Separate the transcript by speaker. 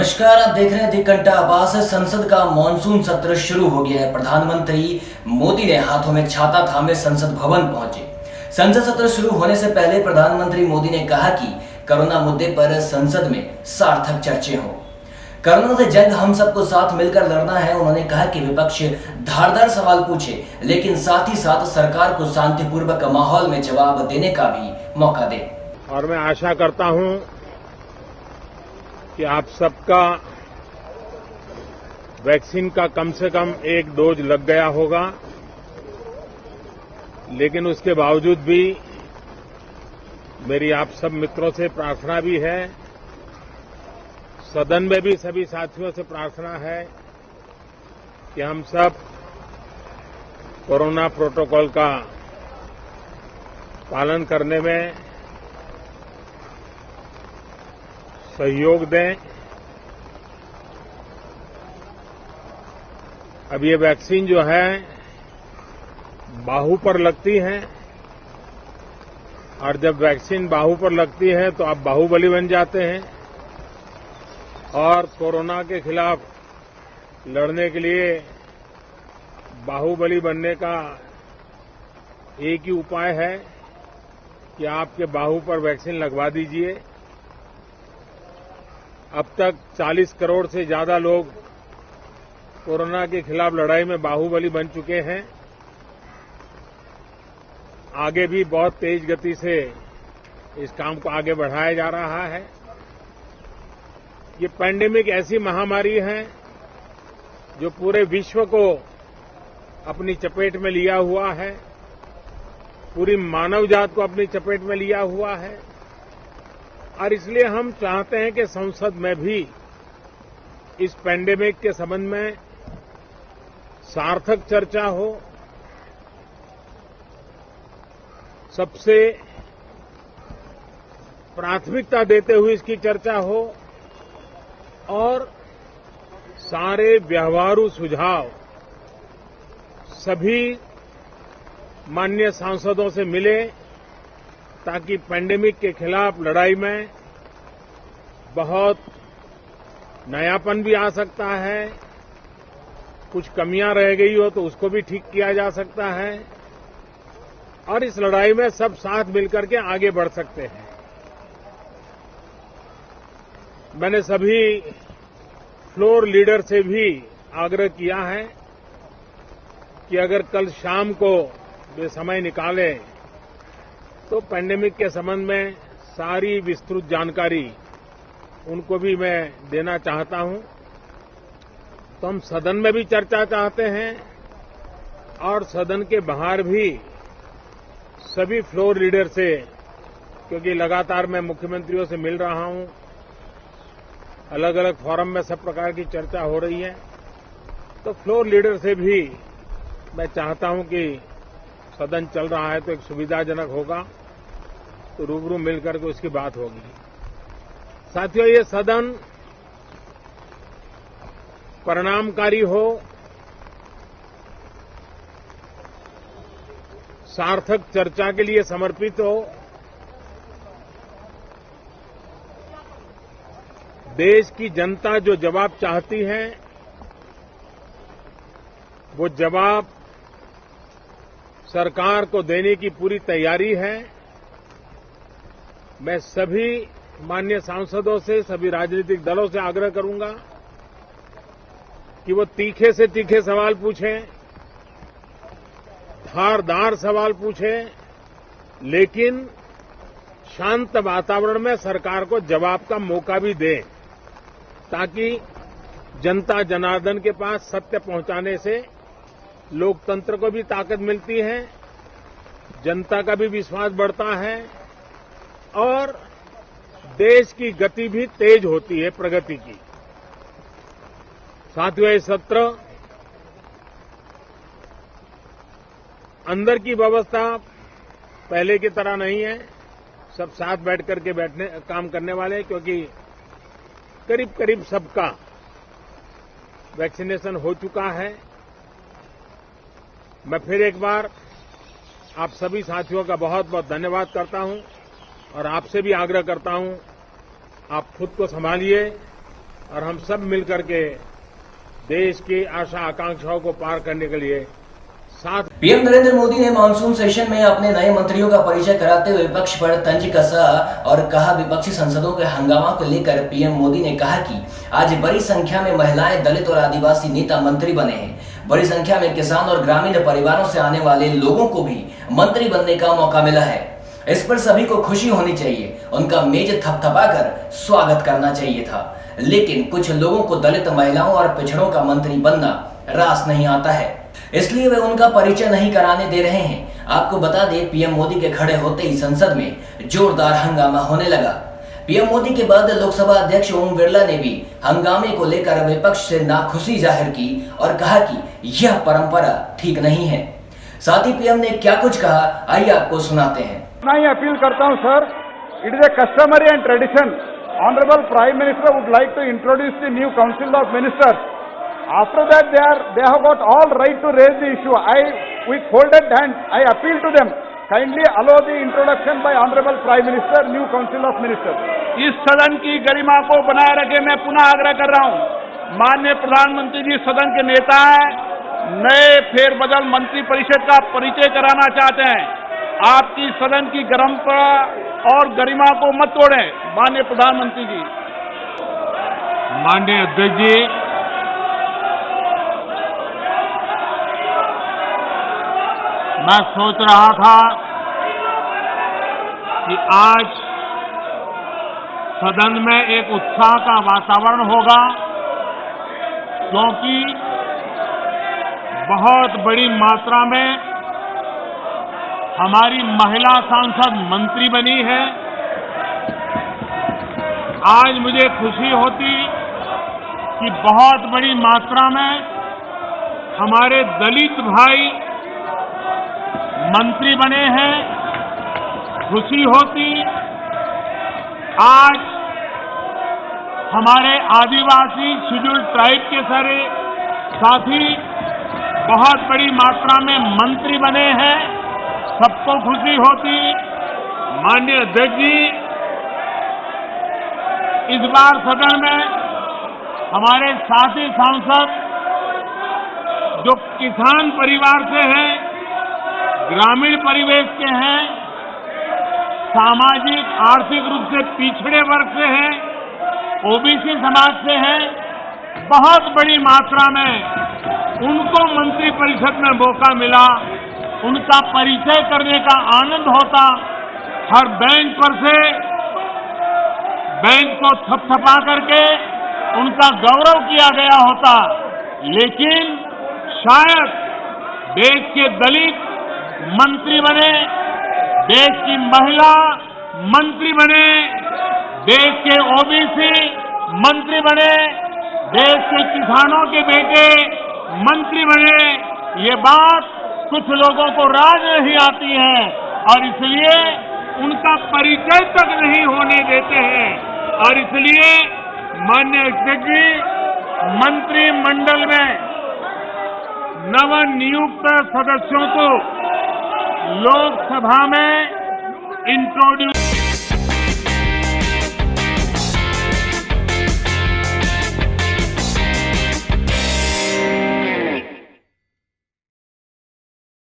Speaker 1: नमस्कार, आप देख रहे हैं दी घंटा आवाज। संसद का मॉनसून सत्र शुरू हो गया है। प्रधानमंत्री मोदी ने हाथों में छाता थामे संसद भवन पहुंचे। संसद सत्र शुरू होने से पहले प्रधानमंत्री मोदी ने कहा कि कोरोना मुद्दे पर संसद में सार्थक चर्चा हो। कोरोना से जंग हम सबको साथ मिलकर लड़ना है। उन्होंने कहा कि विपक्ष धारदार सवाल पूछे, लेकिन साथ ही साथ सरकार को शांतिपूर्वक माहौल में जवाब देने का भी मौका दे।
Speaker 2: और मैं आशा करता हूं कि आप सबका वैक्सीन का कम से कम एक डोज लग गया होगा, लेकिन उसके बावजूद भी मेरी आप सब मित्रों से प्रार्थना भी है, सदन में भी सभी साथियों से प्रार्थना है कि हम सब कोरोना प्रोटोकॉल का पालन करने में सहयोग दें। अब ये वैक्सीन जो है बाहू पर लगती है, और जब वैक्सीन बाहू पर लगती है तो आप बाहुबली बन जाते हैं, और कोरोना के खिलाफ लड़ने के लिए बाहुबली बनने का एक ही उपाय है कि आपके बाहू पर वैक्सीन लगवा दीजिए। अब तक 40 करोड़ से ज्यादा लोग कोरोना के खिलाफ लड़ाई में बाहुबली बन चुके हैं। आगे भी बहुत तेज गति से इस काम को आगे बढ़ाया जा रहा है। ये पैंडेमिक ऐसी महामारी है जो पूरे विश्व को अपनी चपेट में लिया हुआ है, पूरी मानव जात को अपनी चपेट में लिया हुआ है, और इसलिए हम चाहते हैं कि संसद में भी इस पैंडेमिक के संबंध में सार्थक चर्चा हो। सबसे प्राथमिकता देते हुए इसकी चर्चा हो, और सारे व्यवहारू सुझाव सभी माननीय सांसदों से मिले, ताकि पैंडेमिक के खिलाफ लड़ाई में बहुत नयापन भी आ सकता है, कुछ कमियां रह गई हो तो उसको भी ठीक किया जा सकता है, और इस लड़ाई में सब साथ मिलकर के आगे बढ़ सकते हैं। मैंने सभी फ्लोर लीडर से भी आग्रह किया है कि अगर कल शाम को वे समय निकालें तो पैंडेमिक के संबंध में सारी विस्तृत जानकारी उनको भी मैं देना चाहता हूं। तो हम सदन में भी चर्चा चाहते हैं, और सदन के बाहर भी सभी फ्लोर लीडर से, क्योंकि लगातार मैं मुख्यमंत्रियों से मिल रहा हूं, अलग अलग फोरम में सब प्रकार की चर्चा हो रही है, तो फ्लोर लीडर से भी मैं चाहता हूं कि सदन चल रहा है तो एक सुविधाजनक होगा, तो रूबरू मिलकर के उसकी बात होगी। साथियों, ये सदन परिणामकारी हो, सार्थक चर्चा के लिए समर्पित हो, देश की जनता जो जवाब चाहती है वो जवाब सरकार को देने की पूरी तैयारी है। मैं सभी माननीय सांसदों से, सभी राजनीतिक दलों से आग्रह करूंगा कि वो तीखे से तीखे सवाल पूछें, धारदार सवाल पूछें, लेकिन शांत वातावरण में सरकार को जवाब का मौका भी दें, ताकि जनता जनार्दन के पास सत्य पहुंचाने से लोकतंत्र को भी ताकत मिलती है, जनता का भी विश्वास बढ़ता है, और देश की गति भी तेज होती है प्रगति की। साथियों, ये सत्र अंदर की व्यवस्था पहले की तरह नहीं है, सब साथ बैठ करके काम करने वाले, क्योंकि करीब करीब सबका वैक्सीनेशन हो चुका है। मैं फिर एक बार आप सभी साथियों का बहुत बहुत धन्यवाद करता हूं, और आपसे भी आग्रह करता हूं, आप खुद को संभालिए, और हम सब मिलकर के देश की आशा आकांक्षाओं को पार करने के लिए साथ।
Speaker 1: पीएम नरेंद्र मोदी ने मानसून सेशन में अपने नए मंत्रियों का परिचय कराते हुए विपक्ष पर तंज कसा और कहा, विपक्षी सांसदों के हंगामा को लेकर पीएम मोदी ने कहा कि आज बड़ी संख्या में महिलाएं, दलित और आदिवासी नेता मंत्री बने हैं। बड़ी संख्या में किसान और ग्रामीण परिवारों से आने वाले लोगों को भी मंत्री बनने का मौका मिला है। इस पर सभी को खुशी होनी चाहिए, उनका मेज थपथपाकर स्वागत करना चाहिए था। लेकिन कुछ लोगों को दलित, महिलाओं और पिछड़ों का मंत्री बनना रास नहीं आता है, इसलिए वे उनका परिचय नहीं कराने दे रहे हैं। आपको बता दें, पीएम मोदी के खड़े होते ही संसद में जोरदार हंगामा होने लगा। पीएम मोदी के बाद लोकसभा अध्यक्ष ओम बिरला ने भी हंगामे को लेकर विपक्ष से नाखुशी जाहिर की और कहा कि यह परंपरा ठीक नहीं है। साथ ही पीएम ने क्या कुछ कहा, आइए आपको सुनाते हैं।
Speaker 3: मैं ये अपील करता हूं sir, it is a customary and tradition, honourable prime minister would like to introduce the new council of ministers. After that, they have got all right to raise the issue. With folded hands, I appeal to them. Kindly allow the introduction by Honorable Prime Minister, new Council of Ministers. इस सदन की गरिमा को बनाए रखे मैं पुनः आग्रह कर रहा हूं। माननीय प्रधानमंत्री जी सदन के नेता हैं, नए फेरबदल मंत्री परिषद का परिचय कराना चाहते हैं। आपकी सदन की परंपरा और गरिमा को मत तोड़ें। माननीय प्रधानमंत्री जी।
Speaker 2: माननीय अध्यक्ष जी, मैं सोच रहा था कि आज सदन में एक उत्साह का वातावरण होगा, क्योंकि बहुत बड़ी मात्रा में हमारी महिला सांसद मंत्री बनी है। आज मुझे खुशी होती कि बहुत बड़ी मात्रा में हमारे दलित भाई मंत्री बने हैं। खुशी होती आज हमारे आदिवासी शेड्यूल ट्राइब के सारे साथी बहुत बड़ी मात्रा में मंत्री बने हैं, सबको खुशी होती। माननीय अध्यक्ष जी, इस बार सदन में हमारे साथी सांसद जो किसान परिवार से हैं, ग्रामीण परिवेश के हैं, सामाजिक आर्थिक रूप से पिछड़े वर्ग से हैं, ओबीसी समाज से हैं, बहुत बड़ी मात्रा में उनको मंत्री परिषद में मौका मिला। उनका परिचय करने का आनंद होता, हर बेंच पर से बेंच को थपथपा करके उनका गौरव किया गया होता। लेकिन शायद देश के दलित मंत्री बने, देश की महिला मंत्री बने, देश के ओबीसी मंत्री बने, देश के किसानों के बेटे मंत्री बने, ये बात कुछ लोगों को राज नहीं आती है और इसलिए उनका परिचय तक नहीं होने देते हैं। और इसलिए माननीय अध्यक्ष जी, मंत्रिमंडल में नवनियुक्त सदस्यों को लोकसभा में इंट्रोड्यूस